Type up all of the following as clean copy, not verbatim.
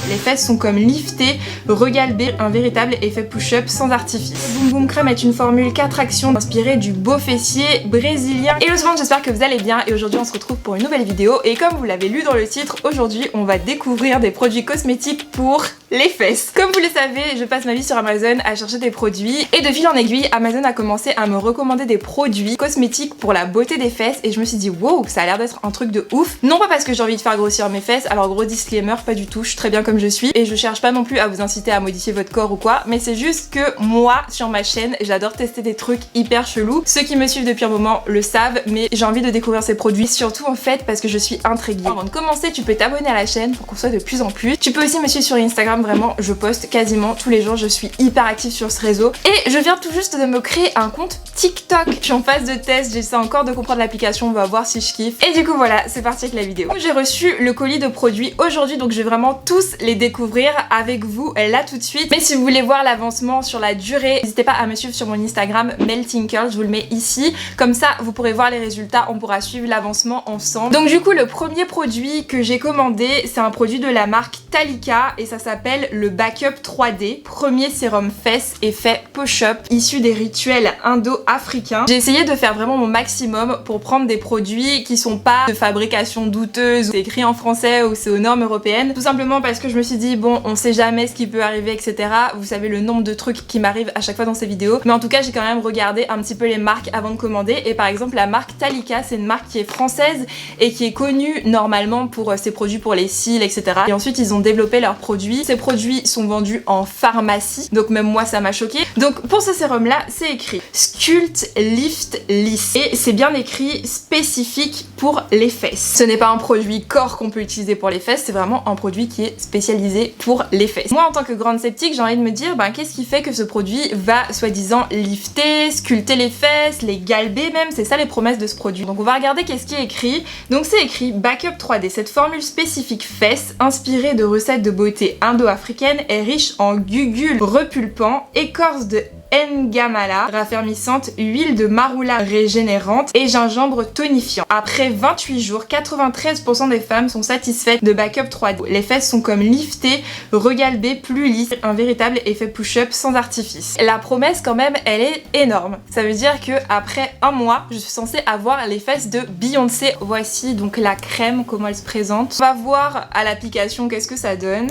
Les fesses sont comme liftées, regalbées, un véritable effet push-up sans artifice. Boom Boom Crème est une formule 4 actions inspirée du beau fessier brésilien. Hello tout le monde, j'espère que vous allez bien et aujourd'hui on se retrouve pour une nouvelle vidéo et comme vous l'avez lu dans le titre, aujourd'hui on va découvrir des produits cosmétiques pour les fesses. Comme vous le savez, je passe ma vie sur Amazon à chercher des produits et de fil en aiguille, Amazon a commencé à me recommander des produits cosmétiques pour la beauté des fesses et je me suis dit wow, ça a l'air d'être un truc de ouf. Non pas parce que j'ai envie de faire grossir mes fesses, alors gros disclaimer, pas du tout, je suis très bien comme je suis et je cherche pas non plus à vous inciter à modifier votre corps ou quoi, mais c'est juste que moi sur ma chaîne, j'adore tester des trucs hyper chelous. Ceux qui me suivent depuis un moment le savent, mais j'ai envie de découvrir ces produits, surtout en fait parce que je suis intriguée. Avant de commencer, tu peux t'abonner à la chaîne pour qu'on soit de plus en plus. Tu peux aussi me suivre sur Instagram, vraiment je poste quasiment tous les jours, je suis hyper active sur ce réseau et je viens tout juste de me créer un compte TikTok. Je suis en phase de test, j'essaie encore de comprendre l'application, on va voir si je kiffe. Et du coup voilà, c'est parti avec la vidéo. J'ai reçu le colis de produits aujourd'hui, donc je vais vraiment tous les découvrir avec vous là tout de suite. Mais si vous voulez voir l'avancement sur la durée, n'hésitez pas à me suivre sur mon Instagram Melting Curl, je vous le mets ici. Comme ça, vous pourrez voir les résultats, on pourra suivre l'avancement ensemble. Donc du coup, le premier produit que j'ai commandé, c'est un produit de la marque Talika et ça s'appelle le Backup 3D, premier sérum fesses effet push-up issu des rituels indo-africains. J'ai essayé de faire vraiment mon maximum pour prendre des produits qui sont pas de fabrication douteuse, c'est écrit en français ou c'est aux normes européennes, tout simplement parce que je me suis dit bon, on sait jamais ce qui peut arriver, etc. Vous savez le nombre de trucs qui m'arrivent à chaque fois dans ces vidéos, mais en tout cas j'ai quand même regardé un petit peu les marques avant de commander et par exemple la marque Talika, c'est une marque qui est française et qui est connue normalement pour ses produits pour les cils, etc. Et ensuite ils ont développé leurs produits. Ces produits sont vendus en pharmacie, donc même moi ça m'a choqué. Donc pour ce sérum là, c'est écrit Sculpt Lift Lisse et c'est bien écrit spécifique pour les fesses. Ce n'est pas un produit corps qu'on peut utiliser pour les fesses, c'est vraiment un produit qui est spécialisé pour les fesses. Moi en tant que grande sceptique, j'ai envie de me dire qu'est-ce qui fait que ce produit va soi-disant lifter, sculpter les fesses, les galber même, c'est ça les promesses de ce produit. Donc on va regarder qu'est-ce qui est écrit. Donc c'est écrit Backup 3D, cette formule spécifique fesses inspirée de recettes de beauté indo-africaine est riche en gugules repulpants, écorce de Ngamala raffermissante, huile de marula régénérante et gingembre tonifiant. Après 28 jours, 93% des femmes sont satisfaites de Backup 3D. Les fesses sont comme liftées, regalbées, plus lisses, un véritable effet push-up sans artifice. La promesse quand même, elle est énorme. Ça veut dire que après un mois, je suis censée avoir les fesses de Beyoncé. Voici donc la crème, comment elle se présente. On va voir à l'application qu'est-ce que ça donne.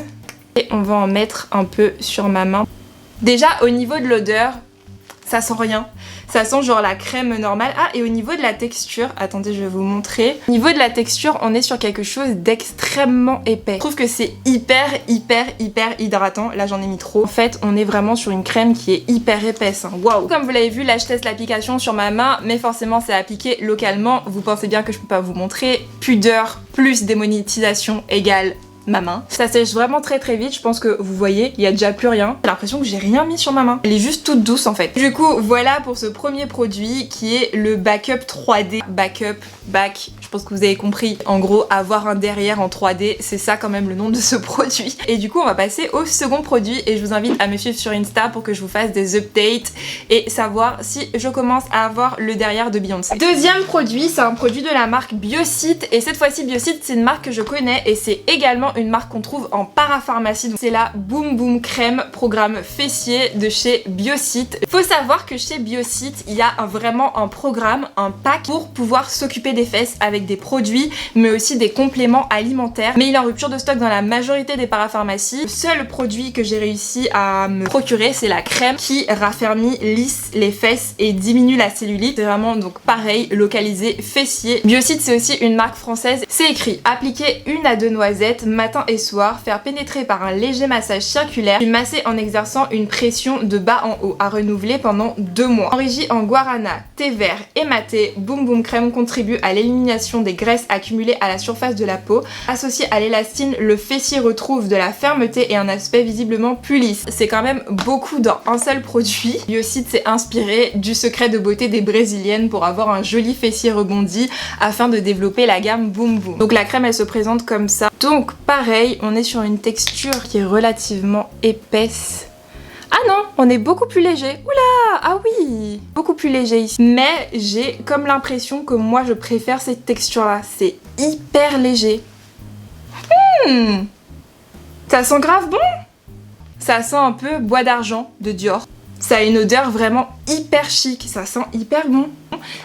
Et on va en mettre un peu sur ma main. Déjà au niveau de l'odeur, ça sent rien. Ça sent genre la crème normale. Ah, et au niveau de la texture, attendez, je vais vous montrer. Au niveau de la texture, on est sur quelque chose d'extrêmement épais. Je trouve que c'est hyper hydratant. Là, j'en ai mis trop. En fait, on est vraiment sur une crème qui est hyper épaisse. Waouh! Comme vous l'avez vu, là, je teste l'application sur ma main, mais forcément, c'est appliqué localement. Vous pensez bien que je peux pas vous montrer. Pudeur plus démonétisation égale ma main. Ça sèche vraiment très vite, je pense que vous voyez, il y a déjà plus rien. J'ai l'impression que j'ai rien mis sur ma main. Elle est juste toute douce en fait. Du coup, voilà pour ce premier produit qui est le Backup 3D. Backup, back, je pense que vous avez compris. En gros, avoir un derrière en 3D, c'est ça quand même le nom de ce produit. Et du coup, on va passer au second produit et je vous invite à me suivre sur Insta pour que je vous fasse des updates et savoir si je commence à avoir le derrière de Beyoncé. Deuxième produit, c'est un produit de la marque Biocyte et cette fois-ci Biocyte, c'est une marque que je connais et c'est également une marque qu'on trouve en parapharmacie. C'est la Boom Boom Crème programme fessier de chez Biocyte. Faut savoir que chez Biocyte, il y a vraiment un programme, un pack pour pouvoir s'occuper des fesses avec des produits mais aussi des compléments alimentaires. Mais il est en rupture de stock dans la majorité des parapharmacies. Le seul produit que j'ai réussi à me procurer, c'est la crème qui raffermit, lisse les fesses et diminue la cellulite. C'est vraiment donc pareil, localisé fessier. Biocyte, c'est aussi une marque française. C'est écrit appliquer 1 à 2 noisettes matin et soir, faire pénétrer par un léger massage circulaire, puis masser en exerçant une pression de bas en haut, à renouveler pendant 2 mois. Enrichi en guarana, thé vert et maté, Boom Boom Crème contribue à l'élimination des graisses accumulées à la surface de la peau. Associé à l'élastine, le fessier retrouve de la fermeté et un aspect visiblement plus lisse. C'est quand même beaucoup dans un seul produit. Biocyte s'est inspiré du secret de beauté des brésiliennes pour avoir un joli fessier rebondi afin de développer la gamme Boom Boom. Donc la crème elle se présente comme ça. Donc pareil, on est sur une texture qui est relativement épaisse. Ah non, on est beaucoup plus léger. Oula, ah oui, beaucoup plus léger ici. Mais j'ai comme l'impression que moi je préfère cette texture là. C'est hyper léger. Ça sent grave bon. Ça sent un peu bois d'argent de Dior. Ça a une odeur vraiment hyper chic, ça sent hyper bon.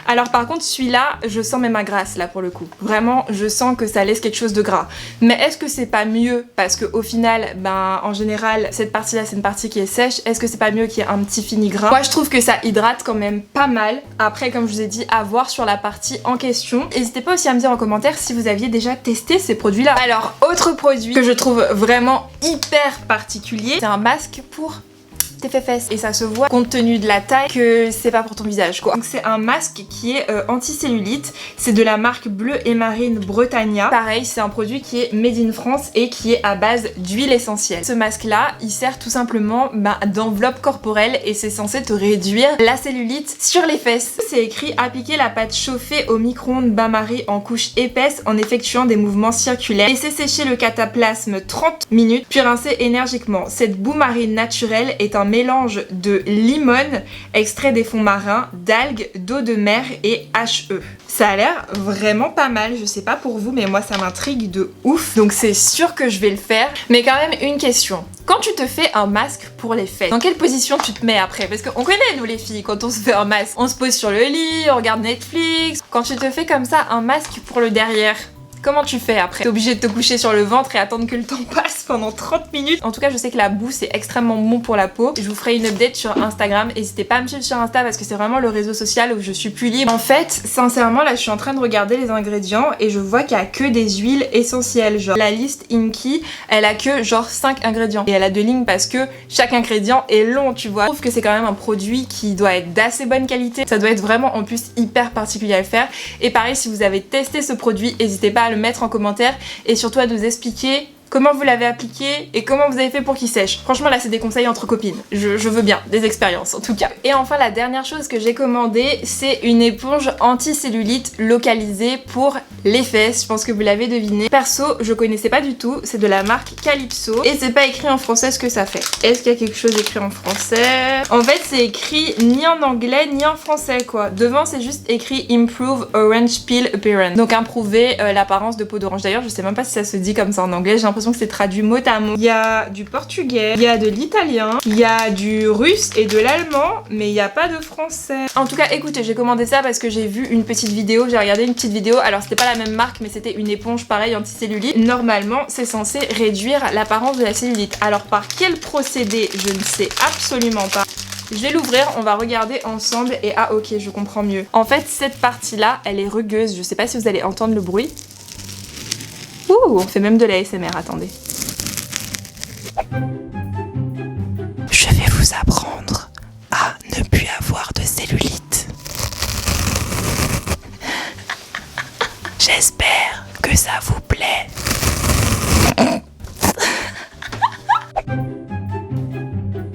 Alors par contre celui-là, je sens même ma grasse là pour le coup. Vraiment, je sens que ça laisse quelque chose de gras. Mais est-ce que c'est pas mieux, parce qu'au final, ben en général, cette partie-là c'est une partie qui est sèche, est-ce que c'est pas mieux qu'il y ait un petit fini gras? Moi je trouve que ça hydrate quand même pas mal. Après comme je vous ai dit, à voir sur la partie en question. N'hésitez pas aussi à me dire en commentaire si vous aviez déjà testé ces produits-là. Alors autre produit que je trouve vraiment hyper particulier, c'est un masque pour tes fesses et ça se voit compte tenu de la taille que c'est pas pour ton visage quoi. Donc c'est un masque qui est anti-cellulite, c'est de la marque Bleu et Marine Britannia. Pareil, c'est un produit qui est made in France et qui est à base d'huile essentielle. Ce masque là, il sert tout simplement d'enveloppe corporelle et c'est censé te réduire la cellulite sur les fesses. C'est écrit appliquer la pâte chauffée au micro-ondes bain-marie en couche épaisse en effectuant des mouvements circulaires. Laissez sécher le cataplasme 30 minutes puis rincer énergiquement. Cette boue marine naturelle est un mélange de limone, extrait des fonds marins, d'algues, d'eau de mer et HE. Ça a l'air vraiment pas mal, je sais pas pour vous mais moi ça m'intrigue de ouf. Donc c'est sûr que je vais le faire. Mais quand même une question. Quand tu te fais un masque pour les fesses, dans quelle position tu te mets après? Parce qu'on connaît nous les filles, quand on se fait un masque, on se pose sur le lit, on regarde Netflix. Quand tu te fais comme ça un masque pour le derrière, comment tu fais après? T'es obligé de te coucher sur le ventre et attendre que le temps passe pendant 30 minutes. En tout cas, je sais que la boue, c'est extrêmement bon pour la peau. Je vous ferai une update sur Instagram. N'hésitez pas à me suivre sur Insta parce que c'est vraiment le réseau social où je suis plus libre. En fait, sincèrement, là, je suis en train de regarder les ingrédients et je vois qu'il y a que des huiles essentielles. Genre, la liste Inky, elle a que genre 5 ingrédients. Et elle a 2 lignes parce que chaque ingrédient est long, tu vois. Je trouve que c'est quand même un produit qui doit être d'assez bonne qualité. Ça doit être vraiment en plus hyper particulier à le faire. Et pareil, si vous avez testé ce produit, n'hésitez pas à le mettre en commentaire et surtout à nous expliquer comment vous l'avez appliqué et comment vous avez fait pour qu'il sèche. Franchement là c'est des conseils entre copines, je veux bien, des expériences en tout cas. Et enfin la dernière chose que j'ai commandée, c'est une éponge anti-cellulite localisée pour les fesses, je pense que vous l'avez deviné. Perso je connaissais pas du tout, c'est de la marque Calypso et c'est pas écrit en français ce que ça fait. Est-ce qu'il y a quelque chose écrit en français? En fait c'est écrit ni en anglais ni en français quoi. Devant c'est juste écrit Improve Orange Peel Appearance, donc improuver l'apparence de peau d'orange. D'ailleurs je sais même pas si ça se dit comme ça en anglais, j'ai l'impression que c'est traduit mot à mot. Il y a du portugais, il y a de l'italien, il y a du russe et de l'allemand, mais il n'y a pas de français. En tout cas, écoutez, j'ai commandé ça parce que j'ai vu une petite vidéo, j'ai regardé une petite vidéo, alors c'était pas la même marque, mais c'était une éponge pareil anti-cellulite. Normalement, c'est censé réduire l'apparence de la cellulite. Alors par quel procédé, je ne sais absolument pas. Je vais l'ouvrir, on va regarder ensemble et ah ok, je comprends mieux. En fait, cette partie-là, elle est rugueuse, je sais pas si vous allez entendre le bruit. Ouh, on fait même de la ASMR, attendez. Je vais vous apprendre à ne plus avoir de cellulite. J'espère que ça vous plaît.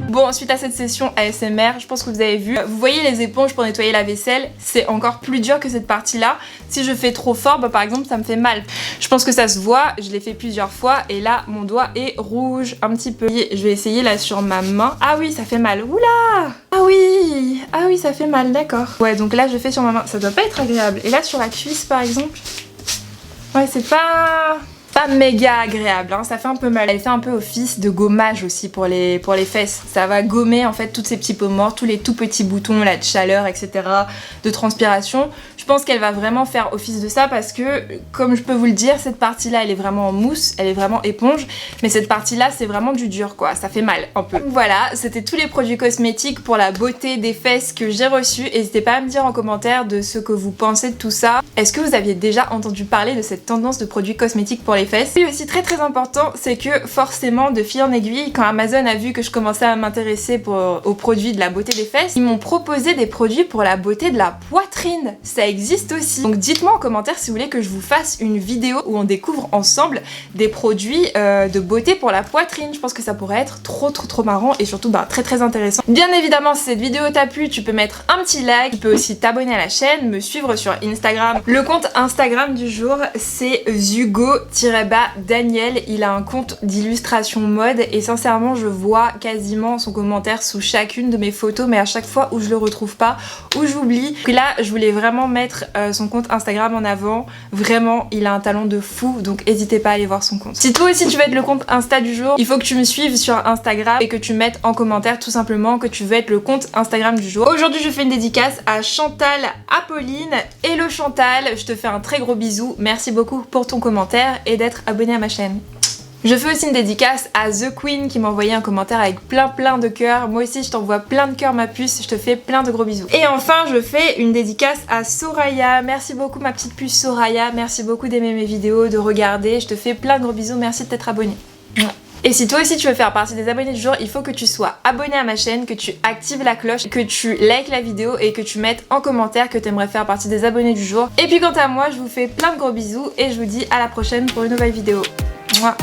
Bon, suite à cette session ASMR, je pense que vous avez vu, vous voyez les éponges pour nettoyer la vaisselle, c'est encore plus dur que cette partie-là. Si je fais trop fort, par exemple, ça me fait mal. Je pense que ça se voit, je l'ai fait plusieurs fois et là, mon doigt est rouge un petit peu. Je vais essayer là sur ma main. Ah oui, ça fait mal. Oula! Ah oui, ça fait mal, d'accord. Ouais, donc là, je fais sur ma main. Ça doit pas être agréable. Et là, sur la cuisse, par exemple, ouais, c'est pas méga agréable, hein, ça fait un peu mal. Elle fait un peu office de gommage aussi pour les fesses. Ça va gommer en fait tous ces petits peaux morts, tous les tout petits boutons là de chaleur, etc., de transpiration. Je pense qu'elle va vraiment faire office de ça parce que, comme je peux vous le dire, cette partie-là, elle est vraiment en mousse, elle est vraiment éponge, mais cette partie-là, c'est vraiment du dur quoi, ça fait mal un peu. Voilà, c'était tous les produits cosmétiques pour la beauté des fesses que j'ai reçus. N'hésitez pas à me dire en commentaire de ce que vous pensez de tout ça. Est-ce que vous aviez déjà entendu parler de cette tendance de produits cosmétiques pour les fesses? Et aussi très important, c'est que forcément de fil en aiguille, quand Amazon a vu que je commençais à m'intéresser aux produits de la beauté des fesses, ils m'ont proposé des produits pour la beauté de la poitrine. Ça existe aussi. Donc dites-moi en commentaire si vous voulez que je vous fasse une vidéo où on découvre ensemble des produits de beauté pour la poitrine. Je pense que ça pourrait être trop marrant et surtout très intéressant. Bien évidemment, si cette vidéo t'a plu, tu peux mettre un petit like, tu peux aussi t'abonner à la chaîne, me suivre sur Instagram Le compte Instagram du jour, c'est Hugo-Daniel. Il a un compte d'illustration mode et sincèrement, je vois quasiment son commentaire sous chacune de mes photos, mais à chaque fois où je le retrouve pas, où j'oublie. Puis là, je voulais vraiment mettre son compte Instagram en avant. Vraiment, il a un talent de fou, donc n'hésitez pas à aller voir son compte. Si toi aussi tu veux être le compte Insta du jour, il faut que tu me suives sur Instagram et que tu mettes en commentaire tout simplement que tu veux être le compte Instagram du jour. Aujourd'hui, je fais une dédicace à Chantal Apolline. Hello Chantal, je te fais un très gros bisou. Merci beaucoup pour ton commentaire et d'être abonné à ma chaîne. Je fais aussi une dédicace à The Queen qui m'a envoyé un commentaire avec plein de cœurs. Moi aussi je t'envoie plein de cœurs ma puce, je te fais plein de gros bisous. Et enfin je fais une dédicace à Soraya. Merci beaucoup ma petite puce Soraya, merci beaucoup d'aimer mes vidéos, de regarder. Je te fais plein de gros bisous, merci de t'être abonné. Et si toi aussi tu veux faire partie des abonnés du jour, il faut que tu sois abonné à ma chaîne, que tu actives la cloche, que tu likes la vidéo et que tu mettes en commentaire que tu aimerais faire partie des abonnés du jour. Et puis quant à moi, je vous fais plein de gros bisous et je vous dis à la prochaine pour une nouvelle vidéo. Mouah.